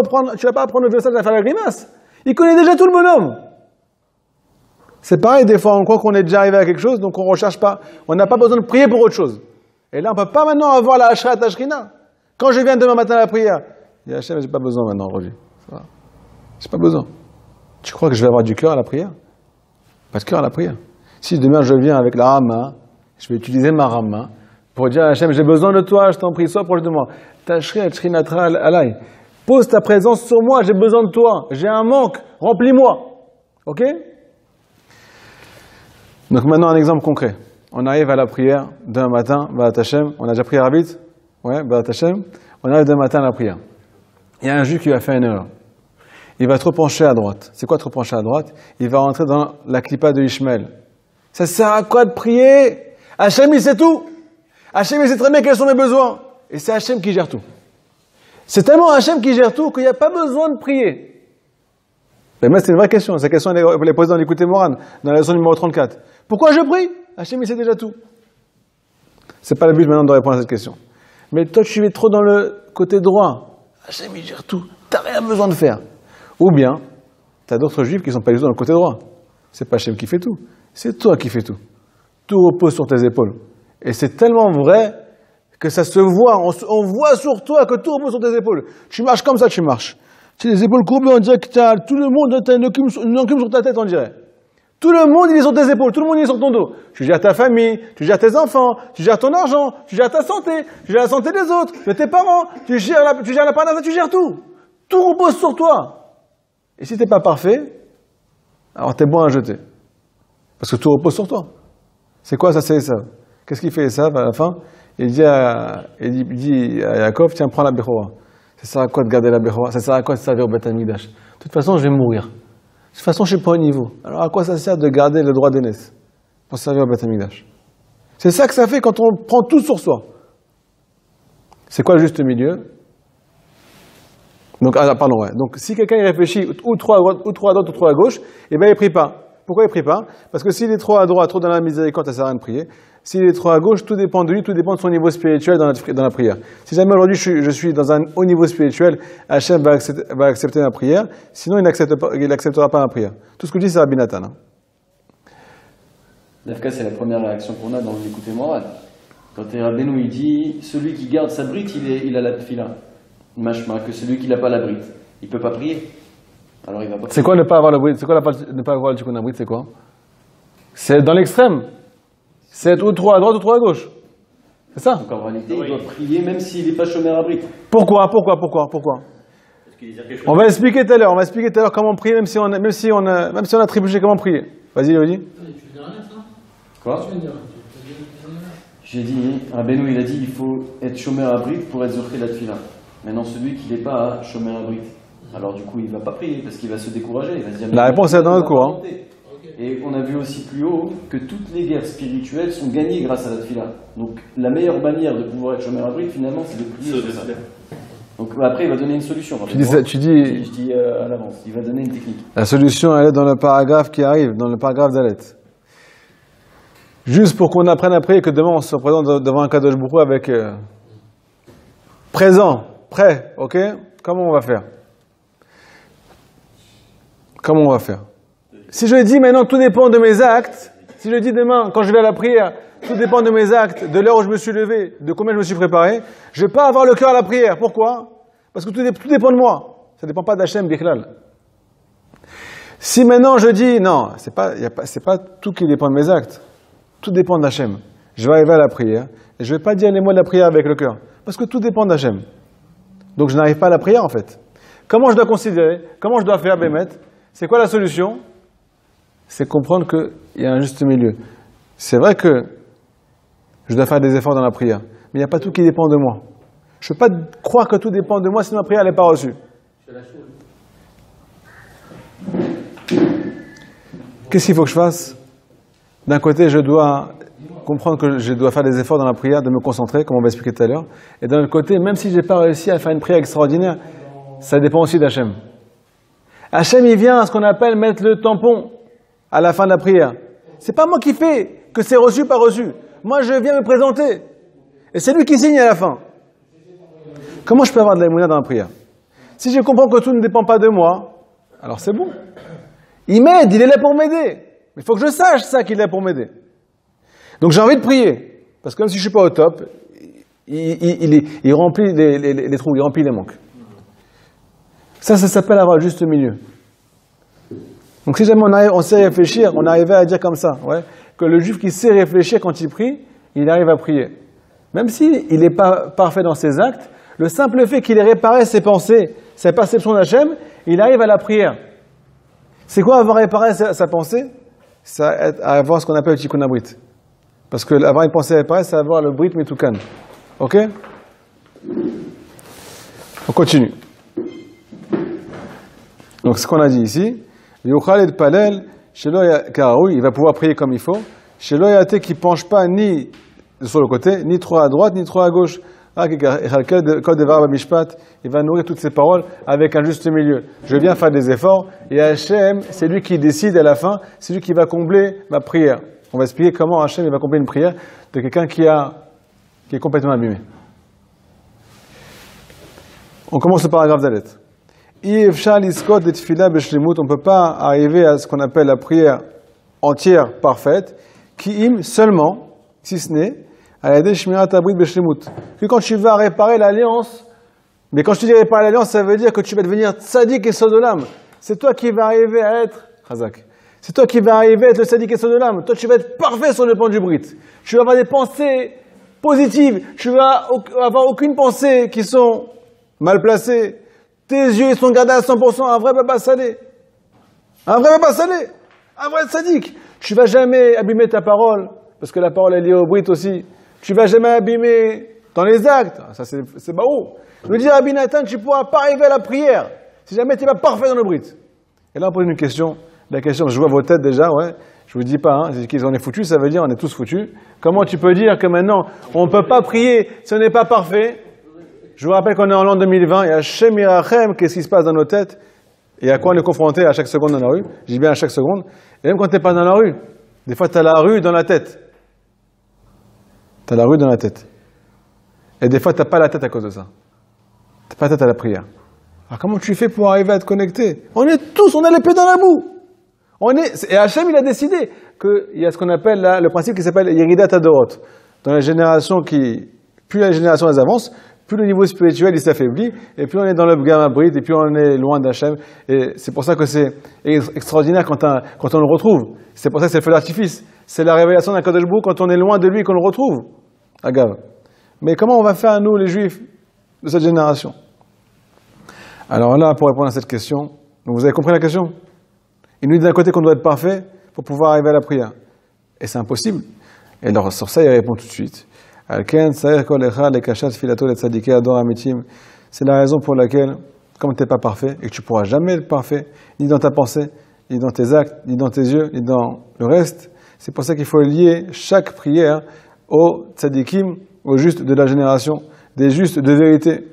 apprendre le message à faire la grimace. Il connaît déjà tout le bonhomme. C'est pareil, des fois on croit qu'on est déjà arrivé à quelque chose, donc on ne recherche pas. On n'a pas besoin de prier pour autre chose. Et là, on ne peut pas maintenant avoir la Ashrat Ashrina. Quand je viens demain matin à la prière, il dit Hachem, j'ai pas besoin maintenant aujourd'hui. Ça va. J'ai pas besoin. Tu crois que je vais avoir du cœur à la prière? Pas de cœur à la prière. Si demain je viens avec la Rama, je vais utiliser ma Rama pour dire à Hachem, j'ai besoin de toi, je t'en prie, sois proche de moi. Tashri Ashrinatra alay. Pose ta présence sur moi, j'ai besoin de toi, j'ai un manque, remplis-moi. Ok? Donc maintenant un exemple concret. On arrive à la prière demain matin, Ba'at Hashem. On a déjà prié vite? Ouais, Ba'at Hashem. On arrive demain matin à la prière. Il y a un juif qui va faire une erreur. Il va trop pencher à droite. C'est quoi trop pencher à droite? Il va rentrer dans la clipa de Ishmael. Ça sert à quoi de prier? Hachem, il sait tout. Hachem, il sait très bien quels sont mes besoins. Et c'est Hachem qui gère tout. C'est tellement Hachem qui gère tout qu'il n'y a pas besoin de prier. Mais moi, c'est une vraie question. Cette question, vous les posez dans l'écoute Moran, dans la leçon numéro 34. Pourquoi je prie? Hachem, il sait déjà tout. C'est pas le but maintenant de répondre à cette question. Mais toi, tu es trop dans le côté droit. Hachem, il gère tout. Tu n'as rien besoin de faire. Ou bien, tu as d'autres juifs qui ne sont pas du tout dans le côté droit. C'est pas Hachem qui fait tout. C'est toi qui fais tout. Tout repose sur tes épaules. Et c'est tellement vrai que ça se voit. On voit sur toi que tout repose sur tes épaules. Tu marches comme ça, tu marches. Tu as les épaules courbées, on dirait que tout le monde a une enclume sur ta tête, on dirait. Tout le monde, il est sur tes épaules. Tout le monde, il est sur ton dos. Tu gères ta famille, tu gères tes enfants, tu gères ton argent, tu gères ta santé, tu gères la santé des autres, de tes parents, tu gères la parnassa, tu gères tout. Tout repose sur toi. Et si tu n'es pas parfait, alors tu es bon à jeter. Parce que tout repose sur toi. C'est quoi ça, c'est Esav? Qu'est-ce qu'il fait Esav à la fin? Il dit à Yaakov, tiens, prends la Bechora. Ça sert à quoi de garder la Bechora? Ça sert à quoi de servir au Beth Amikdash? De toute façon, je vais mourir. De toute façon, je ne suis pas au niveau. Alors à quoi ça sert de garder le droit d'aînesse pour servir au Beth Amikdash? C'est ça que ça fait quand on prend tout sur soi. C'est quoi le juste milieu? Donc, Donc, si quelqu'un y réfléchit ou trop à droite, ou trop à gauche, eh bien, il ne prie pas. Pourquoi il ne prie pas? Parce que s'il est trop à droite, trop dans la miséricorde, ça ne sert à rien de prier. S'il est trop à gauche, tout dépend de lui, tout dépend de son niveau spirituel dans la prière. Si jamais aujourd'hui je suis dans un haut niveau spirituel, Hachem va accepter ma prière, sinon il n'acceptera pas ma prière. Tout ce que je dis, c'est Rabbi Nathan. Dafka, c'est la première réaction qu'on a dans l'écouter moral. Quand Rabbeinu il dit celui qui garde sa brite, il a la tefila. Mashma, que celui qui n'a pas la brite, il ne peut pas prier. Alors il va pas prier. C'est quoi ne pas avoir la brite? C'est quoi ne pas avoir le tikkun brite? C'est quoi? C'est dans l'extrême. C'est être ou trop à droite ou trop à gauche. C'est ça? Donc en réalité, il doit prier même s'il n'est pas chômeur à brite. Pourquoi? On va expliquer tout à l'heure comment prier, même si on a trébuché, comment prier. Vas-y, Léonie. Quoi? J'ai dit, Rabbeinu il a dit il faut être chômeur à brite pour être zoché la tefila. Maintenant, celui qui n'est pas chômeur à brite, alors du coup, il ne va pas prier parce qu'il va se décourager. Il va se dire, la réponse est dans notre cours. Hein. Et on a vu aussi plus haut que toutes les guerres spirituelles sont gagnées grâce à la tefila. Donc, la meilleure manière de pouvoir être chômeur à brite, finalement, c'est de prier sur ça. Donc, après, il va donner une solution. Je dis à l'avance, il va donner une technique. La solution, elle est dans le paragraphe qui arrive, dans le paragraphe d'Alet. Juste pour qu'on apprenne à prier, que demain on se présente devant un Kadosh Baruch Hu avec présent, prêt, ok? Comment on va faire? Si je dis maintenant tout dépend de mes actes, si je dis demain quand je vais à la prière, tout dépend de mes actes, de l'heure où je me suis levé, de combien je me suis préparé, je ne vais pas avoir le cœur à la prière. Pourquoi? Parce que tout dépend de moi. Ça ne dépend pas d'Hachem Bichlal. Si maintenant je dis non, c'est pas tout qui dépend de mes actes, tout dépend d'Hachem. Je vais arriver à la prière et je ne vais pas dire les mots de la prière avec le cœur, parce que tout dépend d'Hachem. Donc je n'arrive pas à la prière en fait. Comment je dois considérer? Comment je dois faire Bémet? C'est quoi la solution? C'est comprendre qu'il y a un juste milieu. C'est vrai que je dois faire des efforts dans la prière, mais il n'y a pas tout qui dépend de moi. Je ne peux pas croire que tout dépend de moi si ma prière n'est pas reçue. Qu'est-ce qu'il faut que je fasse? D'un côté, je dois comprendre que je dois faire des efforts dans la prière, de me concentrer, comme on va expliquer tout à l'heure. Et d'un autre côté, même si je n'ai pas réussi à faire une prière extraordinaire, ça dépend aussi d'Hachem. Hachem, il vient à ce qu'on appelle mettre le tampon à la fin de la prière. C'est pas moi qui fais que c'est reçu, pas reçu. Moi, je viens me présenter. Et c'est lui qui signe à la fin. Comment je peux avoir de l'aïmouna dans la prière? Si je comprends que tout ne dépend pas de moi, alors c'est bon. Il m'aide, il est là pour m'aider. Mais il faut que je sache ça qu'il est là pour m'aider. Donc j'ai envie de prier. Parce que même si je ne suis pas au top, il remplit les trous, il remplit les manques. Ça s'appelle avoir le juste milieu. Donc si jamais on sait réfléchir, on arrivait à dire comme ça, ouais, que le juif qui sait réfléchir quand il prie, il arrive à prier. Même s'il n'est pas parfait dans ses actes, le simple fait qu'il ait réparé ses pensées, sa perception d'Hachem, il arrive à la prière. C'est quoi avoir réparé sa pensée? C'est avoir ce qu'on appelle le tikkun habrit. Parce que avoir une pensée réparée, c'est avoir le brit mitukan. Ok? On continue. Donc ce qu'on a dit ici, il va pouvoir prier comme il faut. Chez l'oyate qui ne penche pas ni sur le côté, ni trop à droite, ni trop à gauche. Il va nourrir toutes ses paroles avec un juste milieu. Je viens faire des efforts et Hachem, c'est lui qui décide à la fin, c'est lui qui va combler ma prière. On va expliquer comment Hachem va combler une prière de quelqu'un qui est complètement abîmé. On commence le paragraphe d'Alet. On ne peut pas arriver à ce qu'on appelle la prière entière, parfaite, qui im seulement, si ce n'est, que quand tu vas réparer l'alliance, mais quand je te dis réparer l'alliance, ça veut dire que tu vas devenir tzaddik et sodolam. C'est toi qui vas arriver à être chazak. C'est toi qui vas arriver à être le tzaddik et sodolam. Toi, tu vas être parfait sur le plan du brit. Tu vas avoir des pensées positives. Tu vas avoir aucune pensée qui sont mal placées. Tes yeux, ils sont gardés à 100%. Un vrai baba salé. Un vrai baba salé. Un vrai tzaddik. Tu vas jamais abîmer ta parole, parce que la parole est liée au brit aussi. Tu vas jamais abîmer dans les actes. Ça, c'est baou. Je veux dire, Rabbi Nathan, tu ne pourras pas arriver à la prière si jamais tu n'es pas parfait dans le brit. Et là, on pose une question. La question, je vois vos têtes déjà, ouais. Je vous dis pas, hein, c'est qu'ils en est foutus, ça veut dire on est tous foutus. Comment tu peux dire que maintenant, on ne peut pas prier si on n'est pas parfait? Je vous rappelle qu'on est en l'an 2020, il y a Shem Irachem, qu'est-ce qui se passe dans nos têtes? Et à quoi on est confronté à chaque seconde dans la rue? Je dis bien à chaque seconde. Et même quand tu n'es pas dans la rue, des fois tu as la rue dans la tête. Tu as la rue dans la tête. Et des fois tu n'as pas la tête à cause de ça. Tu n'as pas la tête à la prière. Alors comment tu fais pour arriver à te connecter? On est tous, on a les pieds dans la boue. Et Hachem, il a décidé qu'il y a ce qu'on appelle là, le principe qui s'appelle Yeridat Adorot. Dans les générations plus les générations elles avancent, plus le niveau spirituel il s'affaiblit, et plus on est dans le Gamma Brit, et plus on est loin d'Hachem. Et c'est pour ça que c'est extraordinaire quand on le retrouve. C'est pour ça que c'est le feu d'artifice. C'est la révélation d'un Kadosh Baruch Hu quand on est loin de lui qu'on le retrouve. Agav. Mais comment on va faire, nous, les Juifs de cette génération? Alors là, pour répondre à cette question, vous avez compris la question? Il nous dit d'un côté qu'on doit être parfait pour pouvoir arriver à la prière. Et c'est impossible. Et alors, sur ça, il répond tout de suite. C'est la raison pour laquelle, comme tu n'es pas parfait, et que tu ne pourras jamais être parfait, ni dans ta pensée, ni dans tes actes, ni dans tes yeux, ni dans le reste, c'est pour ça qu'il faut lier chaque prière aux tzadikim, aux justes de la génération, des justes de vérité.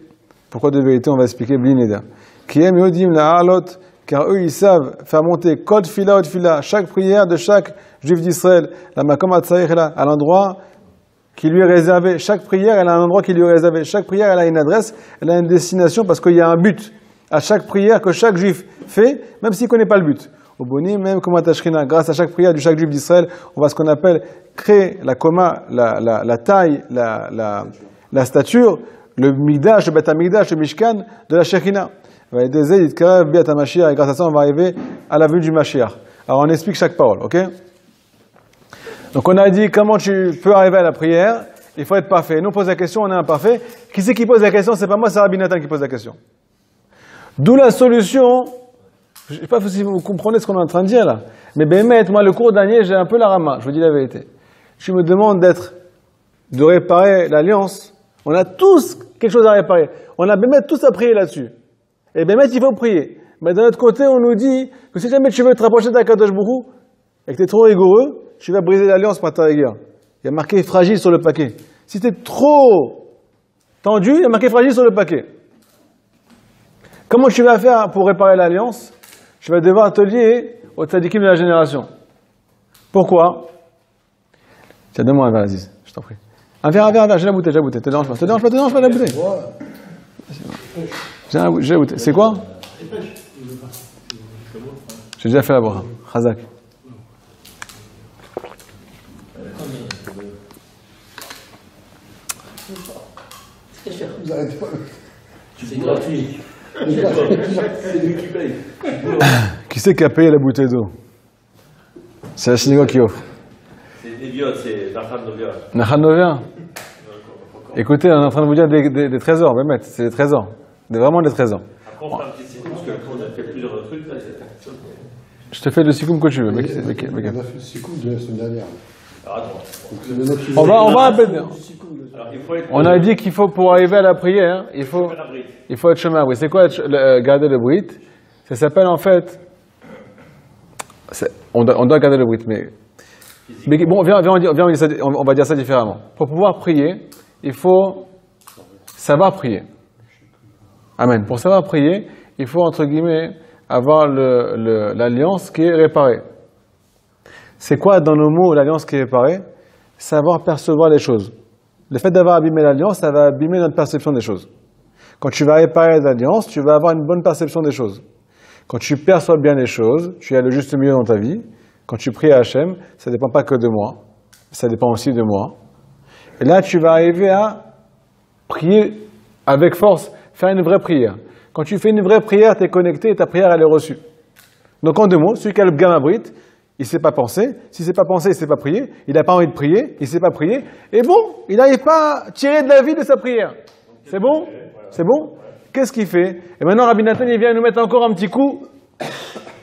Pourquoi de vérité? On va expliquer Blineda. Qui aime yodim la halot, car eux ils savent faire monter kod fila od fila, chaque prière de chaque juif d'Israël, la makom atzayich à l'endroit qui lui est réservé. Chaque prière, elle a un endroit qui lui est réservé. Chaque prière, elle a une adresse, elle a une destination parce qu'il y a un but à chaque prière que chaque juif fait, même s'il ne connaît pas le but. Ubonim même Komat Ashrina. Grâce à chaque prière du chaque juif d'Israël, on va ce qu'on appelle créer la Koma, la taille, la stature, le Migdash, le Bet HaMikdash, le Mishkan de la Shekhinah. Et grâce à ça, on va arriver à la vue du Mashiach. Alors on explique chaque parole, ok? Donc on a dit comment tu peux arriver à la prière. Il faut être parfait. Nous on pose la question, on est imparfait. Qui c'est qui pose la question? C'est pas moi, c'est Rabbi Nathan qui pose la question. D'où la solution. Je ne sais pas si vous comprenez ce qu'on est en train de dire là. Mais Bémet, moi le cours dernier, j'ai un peu la rama, je vous dis la vérité. Je me demande de réparer l'alliance. On a tous quelque chose à réparer. On a Bémet tous à prier là-dessus. Et Bémet, il faut prier. Mais d'un autre côté, on nous dit que si jamais tu veux te rapprocher d'Akadosh Baruch Hu et que tu es trop rigoureux, tu vas briser l'alliance par ta rigueur. Il y a marqué fragile sur le paquet. Si tu es trop tendu, il y a marqué fragile sur le paquet. Comment tu vas faire pour réparer l'alliance? Tu vas devoir te lier au tzadikim de la génération. Pourquoi? Tiens, donne-moi un verre, Aziz, je t'en prie. Un verre, j'ai la bouteille, te dérange pas, la bouteille. J'ai la bouteille. C'est quoi? J'ai déjà fait la boire. Chazak. Vous arrêtez pas. C'est gratuit. C'est lui qui paye. Qui c'est qui a payé la bouteille d'eau? C'est la synagogue qui offre. C'est Neviot, c'est Nachan Novia. Nachan Novia. Écoutez, on est en train de vous dire des trésors, Bémet, c'est des trésors. Vraiment des trésors. Après, on fera un petit signe, parce qu'on a fait plusieurs trucs. Là, je te fais le sikoum que tu veux. On a fait le sikoum de la semaine dernière. Alors attends. On va appeler. Alors, on a dit qu'il faut, pour arriver à la prière, il faut être chemin. Oui, c'est quoi garder le brit? Ça s'appelle en fait. On doit garder le brit, mais bon, viens, on va dire ça différemment. Pour pouvoir prier, il faut savoir prier. Amen. Pour savoir prier, il faut entre guillemets avoir l'alliance qui est réparée. C'est quoi dans nos mots l'alliance qui est réparée? Savoir percevoir les choses. Le fait d'avoir abîmé l'alliance, ça va abîmer notre perception des choses. Quand tu vas réparer l'alliance, tu vas avoir une bonne perception des choses. Quand tu perçois bien les choses, tu as le juste milieu dans ta vie. Quand tu pries à Hachem, ça ne dépend pas que de moi, ça dépend aussi de moi. Et là, tu vas arriver à prier avec force, faire une vraie prière. Quand tu fais une vraie prière, tu es connecté et ta prière, elle est reçue. Donc en 2 mots, celui qui a le gamme abrit, il ne sait pas penser. S'il ne sait pas penser, il ne sait pas prier. Il n'a pas envie de prier, il ne sait pas prier. Et bon, il n'arrive pas à tirer de la vie de sa prière. C'est bon? C'est bon? Qu'est-ce qu'il fait? Et maintenant, Rabbi Nathan, il vient nous mettre encore un petit coup.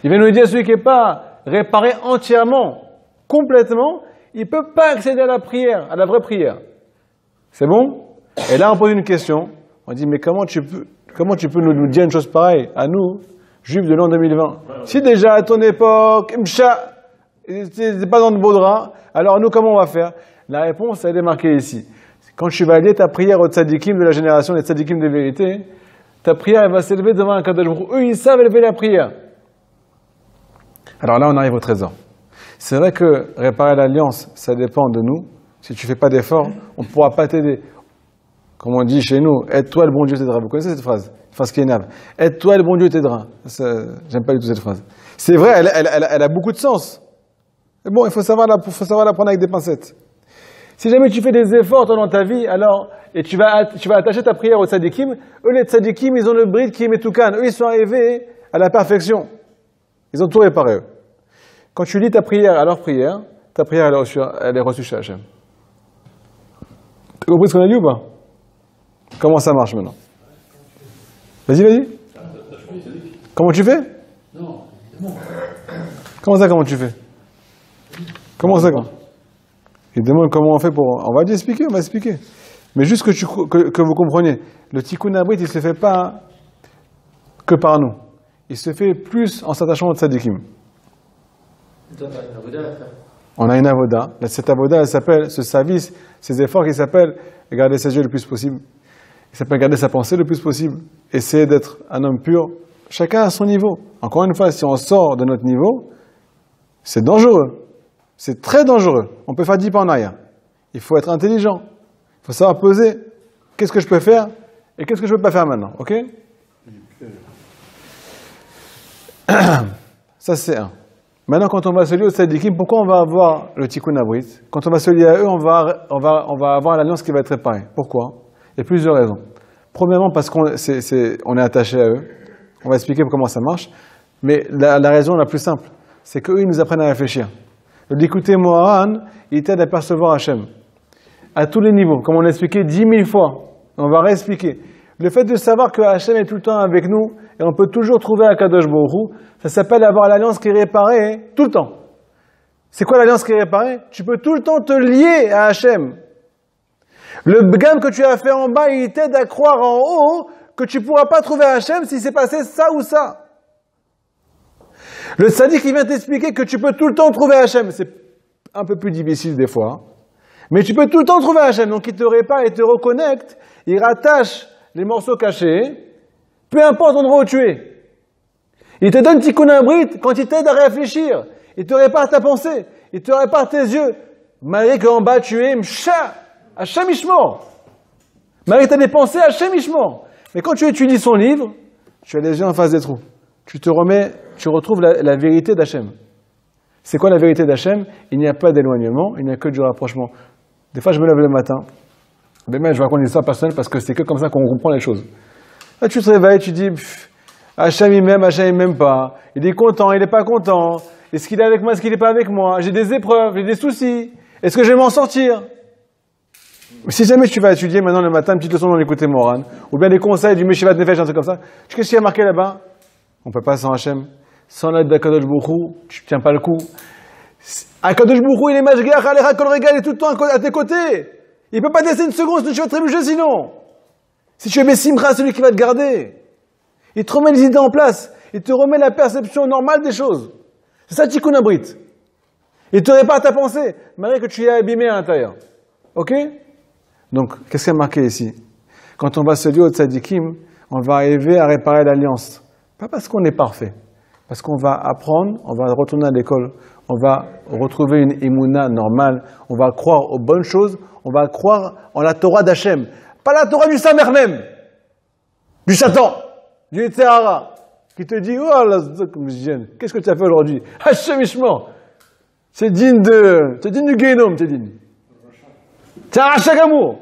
Il vient nous dire, celui qui n'est pas réparé entièrement, complètement, il ne peut pas accéder à la prière, à la vraie prière. C'est bon? Et là, on pose une question. On dit, mais comment tu peux nous dire une chose pareille à nous, juifs de l'an 2020? Si déjà à ton époque, Mcha, t'es pas dans de beaux draps, alors nous, comment on va faire? La réponse, elle est marquée ici. Quand tu vas lier ta prière aux tzadikim de la génération, les tzadikim de vérité, ta prière, elle va s'élever devant un Kadosh Baruch Hu. Eux, ils savent élever la prière. Alors là, on arrive au trésor. C'est vrai que réparer l'alliance, ça dépend de nous. Si tu fais pas d'effort, on ne pourra pas t'aider. Comme on dit chez nous, aide-toi, le bon Dieu t'aidera. Vous connaissez cette phrase? Une phrase qui énerve. Aide-toi, le bon Dieu t'aidera. J'aime pas du tout cette phrase. C'est vrai, elle a beaucoup de sens. Mais bon, il faut savoir la prendre avec des pincettes. Si jamais tu fais des efforts dans ta vie, alors, et tu vas attacher ta prière aux tzadikim, eux les tzadikim, ils ont le brit qui est metoukan. Eux, ils sont arrivés à la perfection. Ils ont tout réparé, eux. Quand tu lis ta prière à leur prière, ta prière, elle est reçue chez Hachem. Tu as compris ce qu'on a dit ou pas? Comment ça marche maintenant? Vas-y. Comment tu fais? Non. Comment tu fais? Comment ça? Il demande comment on fait pour... On va expliquer. Mais juste que vous compreniez, le tikkun abrit, il ne se fait pas que par nous. Il se fait plus en s'attachant au tzadikim. On a une avoda. Cette avoda, elle s'appelle, ce service, ces efforts qui s'appellent garder ses yeux le plus possible. Il s'appelle garder sa pensée le plus possible. Essayer d'être un homme pur. Chacun à son niveau. Encore une fois, si on sort de notre niveau, c'est dangereux. C'est très dangereux. On peut faire 10 pas en arrière. Il faut être intelligent. Il faut savoir peser. Qu'est-ce que je peux faire et qu'est-ce que je ne peux pas faire maintenant. Ok? Ça, c'est un. Maintenant, quand on va se lier aux tzadikim, pourquoi on va avoir le tikkun abrit? Quand on va se lier à eux, on va avoir l'alliance qui va être réparée. Pourquoi? Il y a plusieurs raisons. Premièrement, parce qu'on est attaché à eux. On va expliquer comment ça marche. Mais la raison la plus simple, c'est qu'eux, ils nous apprennent à réfléchir. L'écouter Moharan, il t'aide à percevoir Hachem. À tous les niveaux, comme on l'a expliqué 10 000 fois. On va réexpliquer. Le fait de savoir que Hachem est tout le temps avec nous, et on peut toujours trouver Akadosh Baruch Hu, ça s'appelle avoir l'alliance qui est réparée tout le temps. C'est quoi l'alliance qui est réparée? Tu peux tout le temps te lier à Hachem. Le gamme que tu as fait en bas, il t'aide à croire en haut que tu ne pourras pas trouver Hachem si c'est passé ça ou ça. Le tzaddik, il vient t'expliquer que tu peux tout le temps trouver Hachem. C'est un peu plus difficile des fois. Mais tu peux tout le temps trouver Hachem. Donc il te répare et te reconnecte. Il rattache les morceaux cachés. Peu importe l'endroit où tu es. Il te donne tikkun abrit quand il t'aide à réfléchir. Il te répare ta pensée. Il te répare tes yeux. Malgré qu'en bas tu es msha, Hachem Ishmo. Malgré que tu as des pensées Hachem Ishmo. Mais quand tu étudies son livre, tu as les yeux en face des trous. Tu retrouves la vérité d'Hachem. C'est quoi la vérité d'Hachem? Il n'y a pas d'éloignement, il n'y a que du rapprochement. Des fois, je me lève le matin. Demain, je vais raconter une histoire personnelle parce que c'est que comme ça qu'on comprend les choses. Là, tu te réveilles, tu dis, Hachem il m'aime pas. Il est content, il n'est pas content. Est-ce qu'il est avec moi, est-ce qu'il n'est pas avec moi? J'ai des épreuves, j'ai des soucis. Est-ce que je vais m'en sortir? Si jamais tu vas étudier maintenant le matin une petite leçon dans l'écouter Moran, ou bien des conseils du Meshivat Nefesh, un truc comme ça, qu'est-ce qu'il y a marqué là-bas? On ne peut pas sans Hachem. Sans l'aide d'Akadosh Baruch Hu, tu ne tiens pas le coup. Akadosh Baruch Hu, il est Mashgiach Alecha Kol Rega, il est tout le temps à tes côtés. Il ne peut pas te laisser une seconde, sinon tu vas trébucher sinon. Si tu es Bessimcha, c'est lui qui va te garder. Il te remet les idées en place. Il te remet la perception normale des choses. C'est ça Tikkun Abrit. Il te répare ta pensée, malgré que tu es abîmé à l'intérieur. Ok? Donc, qu'est-ce qu'il y a marqué ici? Quand on va se lier au tzadikim, on va arriver à réparer l'alliance. Pas parce qu'on est parfait. Parce qu'on va apprendre, on va retourner à l'école, on va retrouver une émouna normale, on va croire aux bonnes choses, on va croire en la Torah d'Hachem. Pas la Torah du Samer même, du Satan, du Yetzirah, qui te dit, oh là, qu'est-ce que tu as fait aujourd'hui? Hachem Ishmo, c'est digne du Genom, c'est digne. C'est un rachat gamour.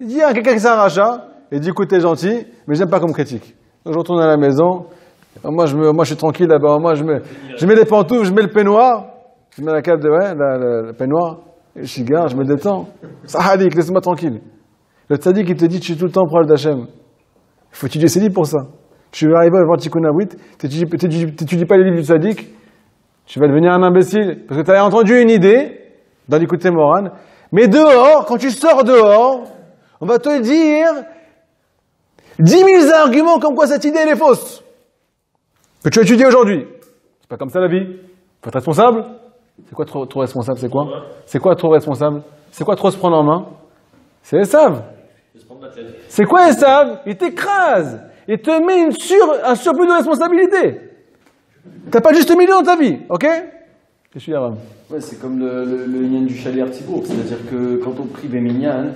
Il dit à quelqu'un qui c'est un rachat, il dit, écoute, t'es gentil, mais j'aime pas comme critique. Donc je retourne à la maison. Moi, je suis tranquille là-bas. Moi, je mets les pantoufles, je mets le peignoir. Je mets la cape de, le peignoir. Et je suis gars, je me détends. Sahadik, laisse-moi tranquille. Le tzaddik, il te dit, tu es tout le temps proche d'Hachem. Il faut étudier ses livres pour ça. Tu vas arriver à voir Tikkun Abrit, tu n'étudies pas les livres du tzaddik, tu vas devenir un imbécile. Parce que tu as entendu une idée, dans l'écouter Moran. Mais dehors, quand tu sors dehors, on va te dire 10 000 arguments comme quoi cette idée, elle est fausse. Que tu as étudié aujourd'hui. C'est pas comme ça la vie. Faut être responsable. C'est quoi trop responsable? C'est quoi? C'est quoi trop responsable? C'est quoi trop se prendre en main? C'est Esav. C'est quoi Esav? Il t'écrase. Il te met un surplus de responsabilité. T'as pas juste milieu dans ta vie, ok? Je suis Aram. Ouais, c'est comme le Inyan du Shaliach Artibour. C'est-à-dire que quand on prie Béminyan,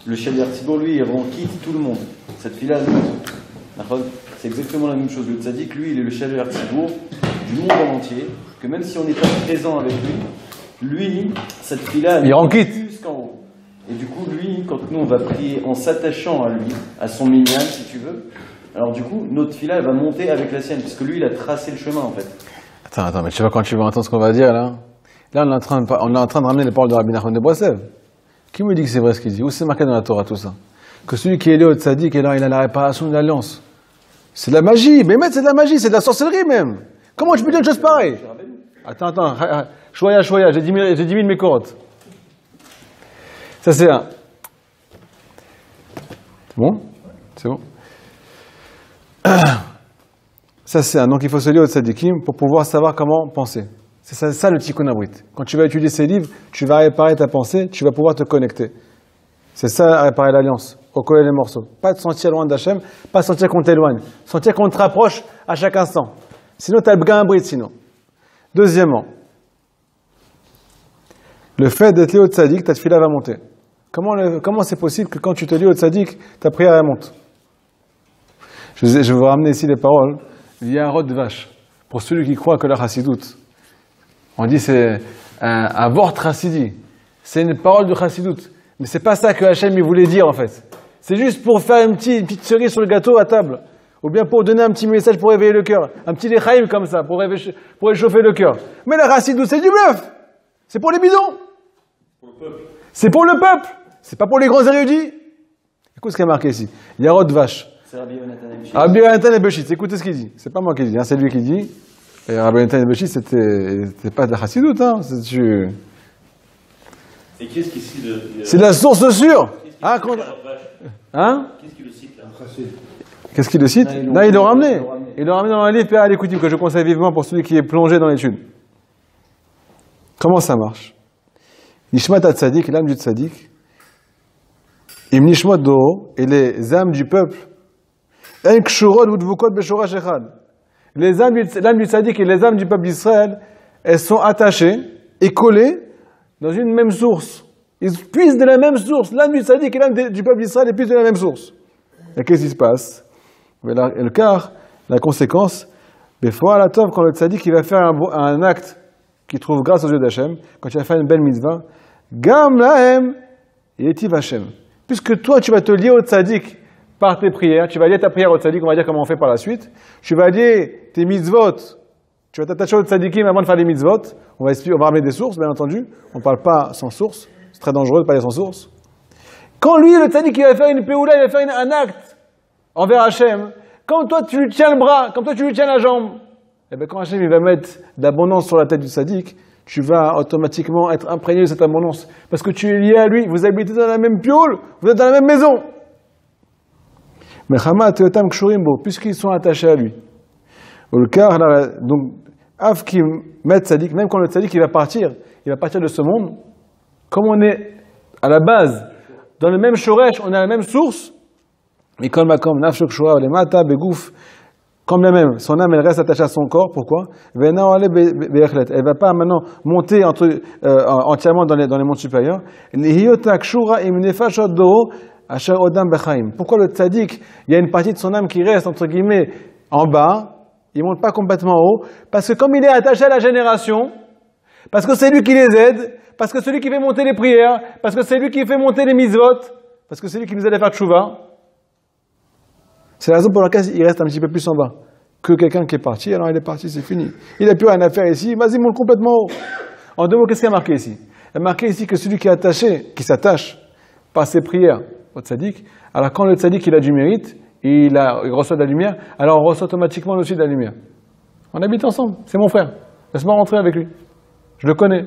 le Shaliach Artibour, lui, il rend quitte tout le monde. Cette fille-là, c'est exactement la même chose. Le tzaddik, lui, il est le Shaliach Artibour du monde entier. Que même si on n'est pas présent avec lui, cette fille-là, il rend quitte jusqu'en haut. Et du coup, lui, quand nous, on va prier en s'attachant à lui, à son minyan, si tu veux, alors du coup, notre fille-là, elle va monter avec la sienne, parce que lui, il a tracé le chemin, en fait. Attends, mais tu vois, quand tu vas entendre ce qu'on va dire, là, on est en train de ramener les paroles de Rabbi Nachman de Breslev. Qui me dit que c'est vrai ce qu'il dit? Où c'est marqué dans la Torah, tout ça? Que celui qui est lié au tzaddik, il a la réparation de l'alliance. C'est de la magie, mais c'est de la magie, c'est de la sorcellerie même. Comment tu peux dire une chose pareille? Attends, choya, j'ai 10 000 mécorotes. Ça c'est un. Bon? C'est bon? Ça c'est un. Donc il faut se lier au tzaddikim pour pouvoir savoir comment penser. C'est ça le Tikkun Abrit. Quand tu vas étudier ces livres, tu vas réparer ta pensée, tu vas pouvoir te connecter. C'est ça, réparer l'alliance, recoller les morceaux. Pas te sentir loin d'Hachem, pas sentir qu'on t'éloigne, sentir qu'on te rapproche à chaque instant. Sinon, tu as le Bgan Abrit, sinon. Deuxièmement, le fait d'être lié au tzaddik, ta tefila va monter. Comment c'est possible que quand tu te lies au tzaddik, ta prière elle monte? Je vais vous ramener ici les paroles. Il y a un rod de vache. Pour celui qui croit que la chassidoute, On dit c'est un vort chassidi. C'est une parole de chassidut. Mais c'est pas ça que Hachem il voulait dire en fait. C'est juste pour faire une petite cerise sur le gâteau à table. Ou bien pour donner un petit message pour réveiller le cœur. Un petit lechaïm comme ça, pour réchauffer le cœur. Mais la chassidut, c'est du bluff. C'est pour les bidons. C'est pour le peuple. C'est pas pour les grands érudits. Écoute ce qu'il y a marqué ici. Yarod vache. C'est Rabbi Yonatan et Beshit. Rabbi Yonatan et Beshit. Écoutez ce qu'il dit. C'est pas moi qui dis, hein, c'est lui qui dit. Et Rabbi Yonatan et Beshit, c'était pas de la chassidoute. Hein. Et qu'est-ce qui cite C'est de la source sûre. Hein, hein? Qu'est-ce qui le cite là? Qu'est-ce qu'il le cite? Non, il l'a ramené. Il l'a ramené dans un livre à l'écoute que je conseille vivement pour celui qui est plongé dans l'étude. Comment ça marche? Nishmat ha-tzadik, l'âme du tzadik, im nishmat do, et les âmes du peuple, en kshurot vudvukot beshorash echad. L'âme du tzadik et les âmes du peuple d'Israël, elles sont attachées et collées dans une même source. Ils puissent de la même source. L'âme du tzadik et l'âme du peuple d'Israël, elles puissent de la même source. Et qu'est-ce qui se passe? Le car, la conséquence, quand le tzadik il va faire un acte qui trouve grâce aux yeux d'Hachem, quand il va faire une belle mitzvah, Gam lahem yetiv Hachem. Puisque toi, tu vas te lier au tzaddik par tes prières, tu vas lier ta prière au tzaddik, on va dire comment on fait par la suite, tu vas lier tes mitzvot, tu vas t'attacher au tzaddikim avant de faire des mitzvot, on va ramener des sources, bien entendu, on ne parle pas sans source, c'est très dangereux de parler sans source. Quand lui, le tzaddik, il va faire une péoula, il va faire un acte envers Hachem, quand toi tu lui tiens le bras, quand toi tu lui tiens la jambe, et bien quand Hachem il va mettre d'abondance sur la tête du tzaddik, tu vas automatiquement être imprégné de cette abondance. Parce que tu es lié à lui, vous habitez dans la même piole, vous êtes dans la même maison. Mais Chama Teotam Kshurimbo, puisqu'ils sont attachés à lui. Donc, Av qui met tzaddik, même quand le tzaddik il va partir de ce monde, comme on est à la base, dans le même shoresh, on a la même source, mais comme Nafshok Shua, les Mata, Begouf, comme la même, son âme elle reste attachée à son corps, pourquoi? Elle ne va pas maintenant monter entièrement dans les mondes supérieurs. Pourquoi le tzaddik, il y a une partie de son âme qui reste entre guillemets en bas, il ne monte pas complètement haut, parce que comme il est attaché à la génération, parce que c'est lui qui les aide, parce que c'est lui qui fait monter les prières, parce que c'est lui qui fait monter les mitzvot, parce que c'est lui qui nous aide à faire tchouva. C'est la raison pour laquelle il reste un petit peu plus en bas que quelqu'un qui est parti. Alors il est parti, c'est fini. Il n'a plus rien à faire ici, vas-y, monte complètement haut. En deux mots, qu'est-ce qu'il y a marqué ici? Il y a marqué ici que celui qui est attaché, qui s'attache par ses prières au tzaddik, alors quand le tzaddik il a du mérite, il reçoit de la lumière, alors on reçoit automatiquement aussi de la lumière. On habite ensemble, c'est mon frère. Laisse-moi rentrer avec lui. Je le connais.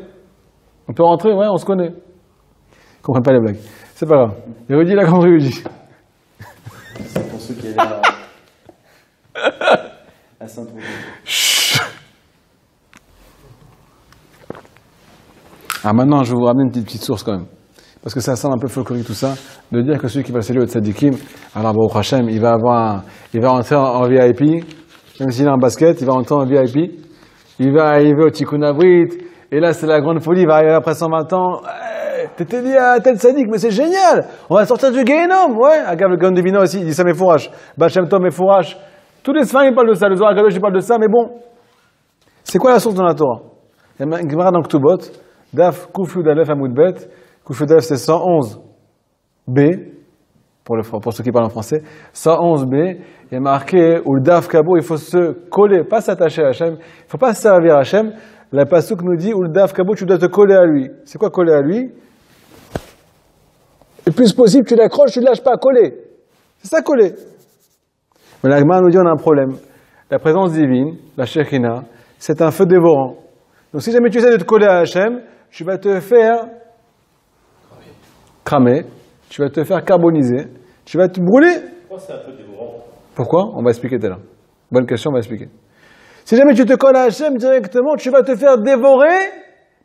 On peut rentrer, ouais, on se connaît. Je ne comprends pas les blagues. C'est pas grave. Érudit, il a compris, érudit. C'est pour ceux qui allaient à Saint-Tropez. Ah, maintenant, je vais vous ramener une petite source quand même. Parce que ça semble un peu folklorique tout ça, de dire que celui qui va saluer au tzadikim, alors Baruch Hashem, il va rentrer en VIP, même s'il est en basket, il va rentrer en VIP, il va arriver au Tikkun Avrit, et là c'est la grande folie, il va arriver après 120 ans, t'étais lié à tel tzadik, mais c'est génial, on va sortir du Gehenom, ouais, Agav le Gaon Divina aussi, il dit ça mes fourrages, Baal Shem Tov mes fourrages, tous les Sfarim ils parlent de ça, le Zohar Kadosh il parle de ça, mais bon, c'est quoi la source de la Torah? Il y a une Gemara dans Ktubot, Daf Kuf Yud Aleph Amud Bet, Kuf Yud Aleph c'est 111b, pour ceux qui parlent en français, 111b, il y a marqué, où le Daf Kabo, il faut se coller, pas s'attacher à Hachem, il ne faut pas se servir à Hachem. La Passouk nous dit, où le Daf Kabo, tu dois te coller à lui. C'est quoi coller à lui? Le plus possible, tu l'accroches, tu ne lâches pas, coller. C'est ça coller. Mais la Gemara nous dit, on a un problème. La présence divine, la Shekhina, c'est un feu dévorant. Donc si jamais tu essaies de te coller à Hachem, tu vas te faire cramer, tu vas te faire carboniser, tu vas te brûler. Pourquoi c'est un peu dévorant? Pourquoi? On va expliquer tout à l'heure. Bonne question, on va expliquer. Si jamais tu te colles à Hachem directement, tu vas te faire dévorer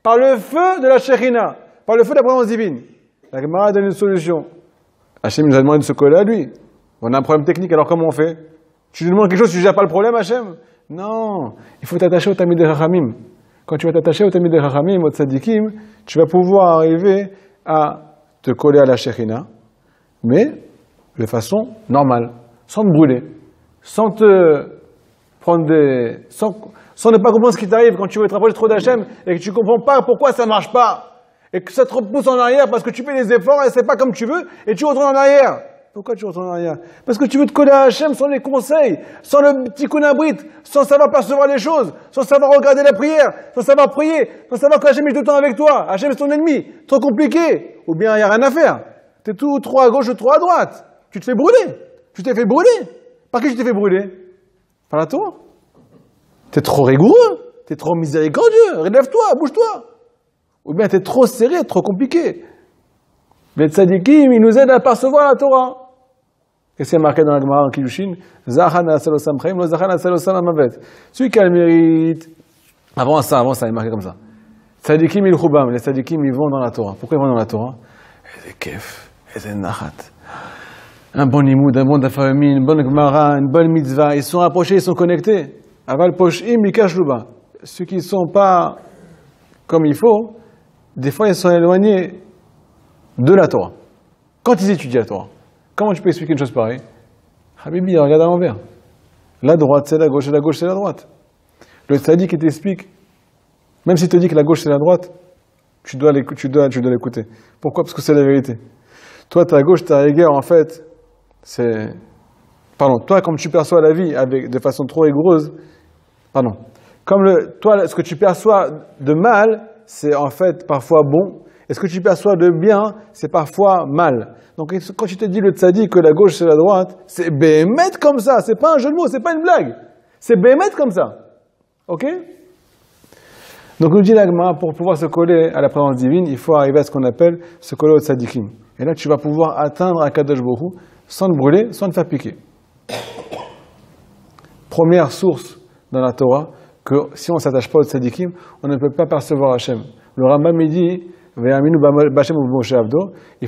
par le feu de la Shekhina, par le feu de la présence divine. La Gemara donne une solution. Hachem nous a demandé de se coller à lui. On a un problème technique, alors comment on fait? Tu lui demandes quelque chose, tu ne gères pas le problème, Hachem? Non, il faut t'attacher au Tamid Chachamim. Quand tu vas t'attacher au Tamid Chachamim, au Tzadikim, tu vas pouvoir arriver à te coller à la Shekhina, mais de façon normale, sans te brûler, sans te prendre sans sans ne pas comprendre ce qui t'arrive quand tu veux te rapprocher trop d'Hachem et que tu comprends pas pourquoi ça marche pas. Et que ça te repousse en arrière parce que tu fais des efforts et c'est pas comme tu veux et tu retournes en arrière. Pourquoi tu retournes en arrière? Parce que tu veux te coller à Hachem sans les conseils, sans le petit kunabrit, sans savoir percevoir les choses, sans savoir regarder la prière, sans savoir prier, sans savoir que Hachem est tout le temps avec toi. Hachem est ton ennemi. Trop compliqué. Ou bien il n'y a rien à faire. Tu es tout trop à gauche ou trop à droite. Tu te fais brûler. Tu t'es fait brûler. Par qui tu t'es fait brûler? Par la Torah. Tu es trop rigoureux. Tu es trop miséricordieux. Relève-toi, bouge-toi. Ou bien tu es trop serré, trop compliqué. Les tzadikim, ils nous aident à percevoir la Torah. Qu'est-ce qui est marqué dans la Gemara en Kiddushin? Zachana salosam chaim, lo zachana salosam amavet. Celui qui a le mérite. Avant ça, il est marqué comme ça. Tzadikim il chubam. Les tzadikim, ils vont dans la Torah. Pourquoi ils vont dans la Torah? C'est kef, c'est nachat. Un bon limoud, un bon dafami, une bonne Gemara, une bonne mitzvah. Ils sont rapprochés, ils sont connectés. Aval poshim, mikash luba. Ceux qui ne sont pas comme il faut, des fois ils sont éloignés de la Torah. Quand ils étudient la Torah, comment tu peux expliquer une chose pareille? Habibi, regarde à l'envers. La droite c'est la gauche et la gauche c'est la droite. Le tzaddik qui t'explique, même s'il te dit que la gauche c'est la droite, tu dois l'écouter. Pourquoi? Parce que c'est la vérité. Toi, ta gauche, ta rigueur, en fait, c'est... Pardon, toi, comme tu perçois la vie de façon trop rigoureuse, toi, ce que tu perçois de mal, c'est en fait parfois bon, et ce que tu perçois de bien, c'est parfois mal. Donc, quand tu te dis le tzaddik que la gauche c'est la droite, c'est béhémet comme ça, c'est pas un jeu de mots, c'est pas une blague. C'est béhémet comme ça. Ok? Donc, nous dit l'Agma, pour pouvoir se coller à la présence divine, il faut arriver à ce qu'on appelle se coller au tzaddikim. Et là, tu vas pouvoir atteindre Akadosh Baruch Hu sans te brûler, sans te faire piquer. Première source dans la Torah, que si on ne s'attache pas au tzaddikim, on ne peut pas percevoir Hachem. Le Rambam il dit, il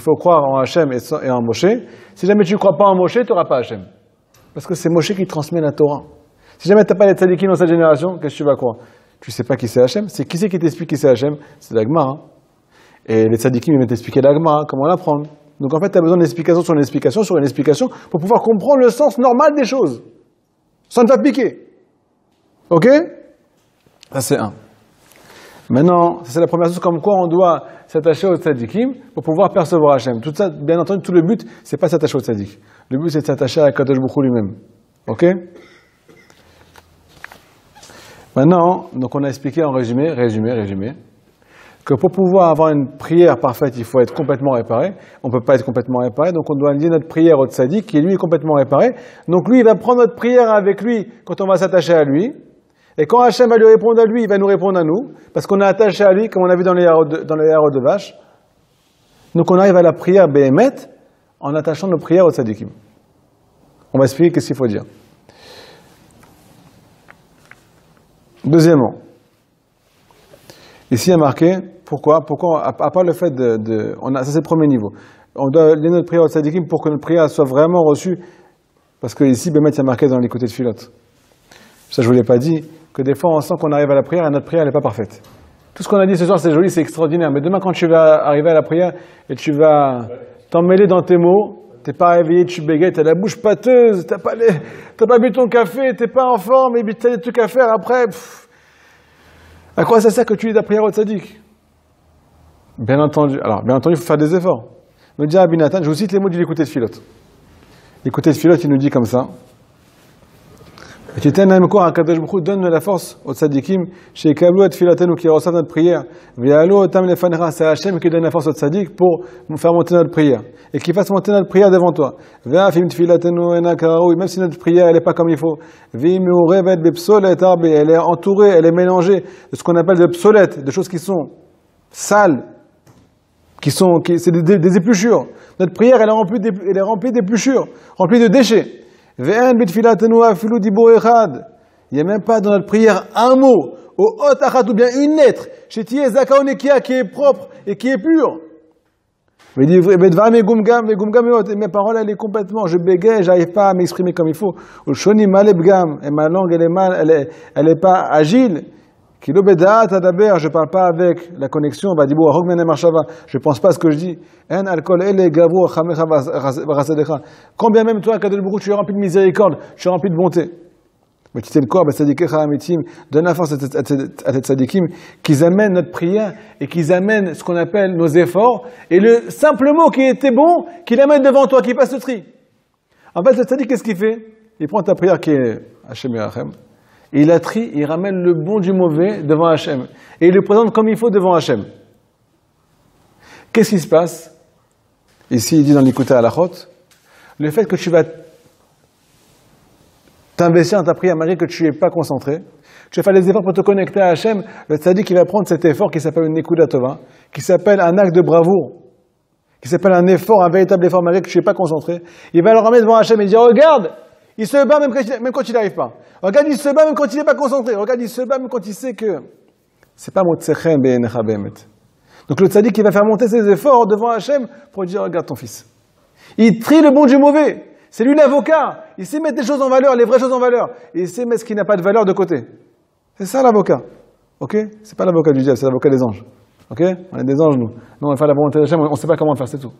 faut croire en Hachem et en Moshe. Si jamais tu ne crois pas en Moshe, tu n'auras pas Hachem. Parce que c'est Moshe qui transmet la Torah. Si jamais tu n'as pas les tzaddikim dans cette génération, qu'est-ce que tu vas croire? Tu ne sais pas qui c'est Hachem. C'est qui c'est qui t'explique qui c'est Hachem? C'est l'Agma. Hein. Et les tzaddikim ils vont t'expliquer l'Agma, comment l'apprendre. Donc en fait, tu as besoin d'une explication sur une explication sur une explication pour pouvoir comprendre le sens normal des choses. Sans te faire piquer. Ok? Ça c'est un. Maintenant, c'est la première chose comme quoi on doit s'attacher au tzaddikim pour pouvoir percevoir Hachem. Tout ça, bien entendu, tout le but, c'est pas s'attacher au tzaddik. Le but, c'est de s'attacher à Kadosh Baruch Hu lui-même. Ok? Maintenant, donc on a expliqué en résumé, que pour pouvoir avoir une prière parfaite, il faut être complètement réparé. On ne peut pas être complètement réparé, donc on doit lier notre prière au tzaddik, qui lui est complètement réparé. Donc lui, il va prendre notre prière avec lui quand on va s'attacher à lui. Et quand Hachem va lui répondre à lui, il va nous répondre à nous, parce qu'on est attaché à lui, comme on a vu dans les harots de vache. Donc on arrive à la prière béhémet en attachant nos prières au tzaddikim. On va expliquer qu'est-ce qu'il faut dire. Deuxièmement, ici il y a marqué, pourquoi, à part le fait ça c'est le premier niveau. On doit lier notre prière au tzaddikim pour que notre prière soit vraiment reçue, parce que ici, béhémet, il y a marqué dans les côtés de filote. Ça je ne vous l'ai pas dit, que des fois on sent qu'on arrive à la prière et notre prière n'est pas parfaite. Tout ce qu'on a dit ce soir c'est joli, c'est extraordinaire, mais demain quand tu vas arriver à la prière et tu vas t'emmêler dans tes mots, tu n'es pas réveillé, tu bégayes, tu as la bouche pâteuse, tu n'as pas bu ton café, tu n'es pas en forme, et puis tu as des trucs à faire après. À quoi ça sert que tu lis ta prière au tzaddik? Bien entendu, il faut faire des efforts. Me dit Rabbi Nathan, je vous cite les mots du l'écouté de Philote. L'écouté de Philote, il nous dit comme ça. Donne la force aux tzaddikim, qui reçoivent notre prière. C'est Hachem qui donne la force aux tzaddik pour nous faire monter notre prière. Et qui fasse monter notre prière devant toi. Même si notre prière n'est pas comme il faut. Elle est entourée, elle est mélangée de ce qu'on appelle de psolètes, de choses qui sont sales, c'est des épluchures. Notre prière, elle est remplie d'épluchures, remplie de déchets. Il n'y a même pas dans notre prière un mot, ou bien une lettre, chez Zakaonekia qui est propre et qui est pure. Mes paroles, elle est complètement, je bégaye, j'arrive pas à m'exprimer comme il faut. Et ma langue, elle est pas agile. Je ne parle pas avec la connexion. Je ne pense pas à ce que je dis. Quand bien même toi, Kadosh Baruch Hu, tu es rempli de miséricorde, tu es rempli de bonté. Donne la force à tes tzadikim, qu'ils amènent notre prière et qu'ils amènent ce qu'on appelle nos efforts. Et le simple mot qui était bon, qu'il amène devant toi, qui passe le tri. En fait, le tzadik, qu'est-ce qu'il fait? Il prend ta prière qui est Hachem Yerachem, et il la trie, il ramène le bon du mauvais devant Hachem. Et il le présente comme il faut devant Hachem. Qu'est-ce qui se passe? Ici, il dit dans l'Ikouta Halachot, le fait que tu vas t'investir dans ta prière malgré que tu n'es pas concentré, tu vas faire des efforts pour te connecter à Hachem, le tzaddik, il va prendre cet effort qui s'appelle une Nekuda Tova, qui s'appelle un acte de bravoure, qui s'appelle un effort, un véritable effort malgré que tu n'es pas concentré. Il va le ramener devant Hachem et dire, regarde, il se bat même quand il n'arrive pas. Regarde, il se bat même quand il n'est pas concentré. Regarde, il se bat même quand il sait que c'est pas Motzechem be'enecha be'emet. Donc le tzaddik, il va faire monter ses efforts devant Hachem pour dire, regarde ton fils. Il trie le bon du mauvais. C'est lui l'avocat. Il sait mettre des choses en valeur, les vraies choses en valeur. Et il sait mettre ce qui n'a pas de valeur de côté. C'est ça l'avocat. Ok? C'est pas l'avocat du diable, c'est l'avocat des anges. Ok? On est des anges, nous. Nous, on va faire la volonté d'Hachem, on ne sait pas comment le faire, c'est tout.